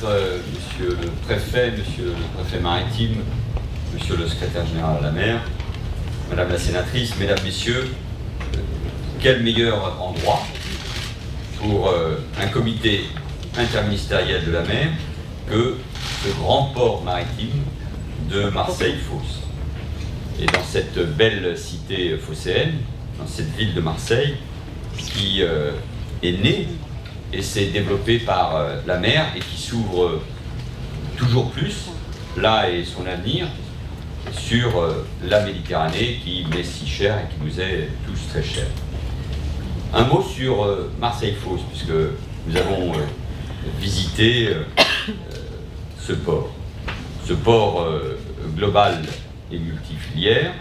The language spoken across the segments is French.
Monsieur le préfet maritime, Monsieur le secrétaire général à la mer, Madame la sénatrice, Mesdames, Messieurs, quel meilleur endroit pour un comité interministériel de la mer que ce grand port maritime de Marseille-Fos. Et dans cette belle cité phocéenne, dans cette ville de Marseille, qui est née et s'est développée par la mer et qui s'ouvre toujours plus, là est son avenir, sur la Méditerranée qui m'est si chère et qui nous est tous très chère. Un mot sur Marseille-Fos, puisque nous avons visité ce port. Ce port global et multifilière,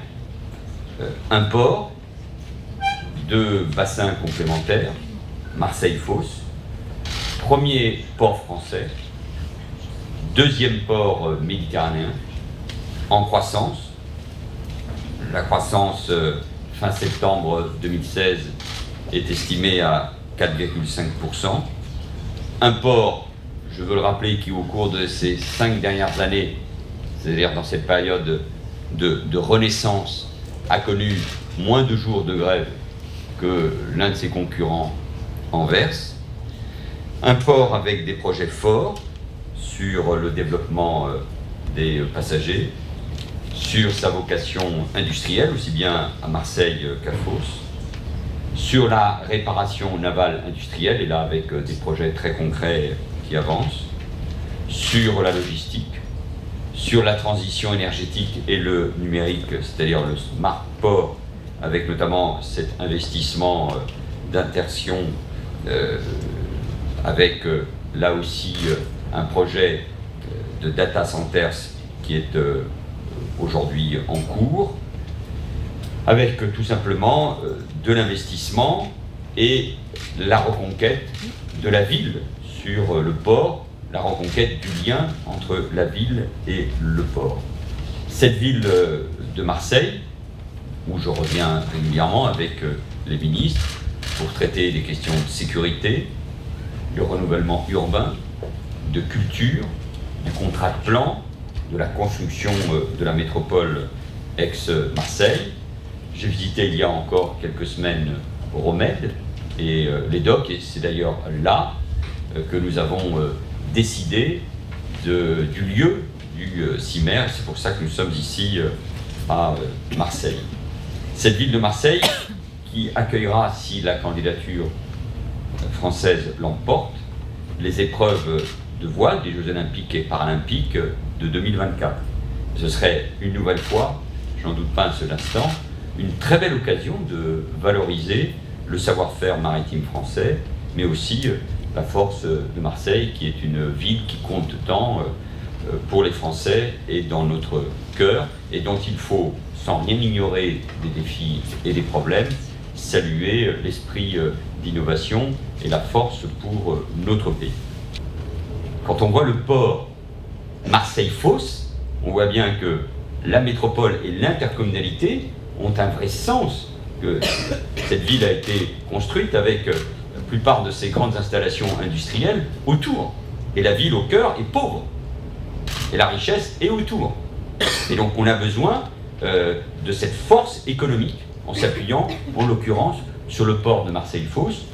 un port, deux bassins complémentaires, Marseille-Fos, premier port français, deuxième port méditerranéen, en croissance. La croissance fin septembre 2016 est estimée à 4,5%. Un port, je veux le rappeler, qui au cours de ces 5 dernières années, c'est-à-dire dans cette période de renaissance, a connu moins de jours de grève que l'un de ses concurrents Anvers. Un port avec des projets forts sur le développement des passagers, sur sa vocation industrielle, aussi bien à Marseille qu'à Fos, sur la réparation navale industrielle, et là avec des projets très concrets qui avancent, sur la logistique, sur la transition énergétique et le numérique, c'est-à-dire le smart port, avec notamment cet investissement d'insertion, avec là aussi un projet de data centers qui est aujourd'hui en cours, avec tout simplement de l'investissement et la reconquête de la ville sur le port, la reconquête du lien entre la ville et le port. Cette ville de Marseille, où je reviens régulièrement avec les ministres pour traiter des questions de sécurité, de renouvellement urbain, de culture, du contrat de plan, de la construction de la métropole ex-Marseille. J'ai visité il y a encore quelques semaines Romède et les docks, et c'est d'ailleurs là que nous avons décidé du lieu du CIMER, et c'est pour ça que nous sommes ici à Marseille. Cette ville de Marseille qui accueillera, si la candidature française l'emporte, les épreuves de voile des Jeux Olympiques et Paralympiques de 2024. Ce serait une nouvelle fois, j'en doute pas un seul instant, une très belle occasion de valoriser le savoir-faire maritime français, mais aussi la force de Marseille, qui est une ville qui compte tant pour les Français et dans notre cœur, et dont il faut, sans rien ignorer des défis et des problèmes, saluer l'esprit d'innovation et la force pour notre pays. Quand on voit le port Marseille-Fos, on voit bien que la métropole et l'intercommunalité ont un vrai sens, que cette ville a été construite avec la plupart de ses grandes installations industrielles autour. Et la ville au cœur est pauvre. Et la richesse est autour. Et donc on a besoin de cette force économique en s'appuyant, en l'occurrence, sur le port de Marseille-Fos,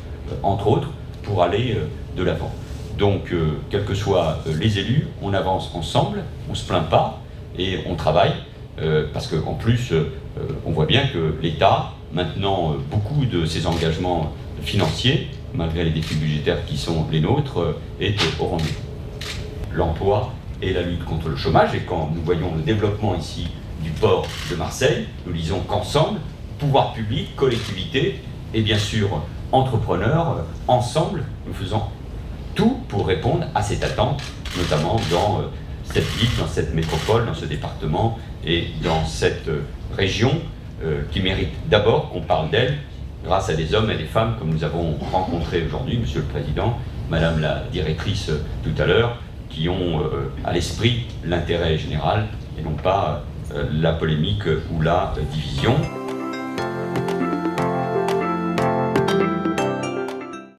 entre autres, pour aller de l'avant. Donc, quels que soient les élus, on avance ensemble, on ne se plaint pas et on travaille, parce qu'en plus, on voit bien que l'État, maintenant, beaucoup de ses engagements financiers, malgré les défis budgétaires qui sont les nôtres, est au rendez-vous. L'emploi et la lutte contre le chômage, et quand nous voyons le développement ici du port de Marseille, nous disons qu'ensemble, pouvoir public, collectivités et bien sûr entrepreneurs, ensemble, nous faisons tout pour répondre à cette attente, notamment dans cette ville, dans cette métropole, dans ce département et dans cette région qui mérite d'abord qu'on parle d'elle grâce à des hommes et des femmes comme nous avons rencontrés aujourd'hui, Monsieur le Président, Madame la directrice tout à l'heure, qui ont à l'esprit l'intérêt général et non pas la polémique ou la division.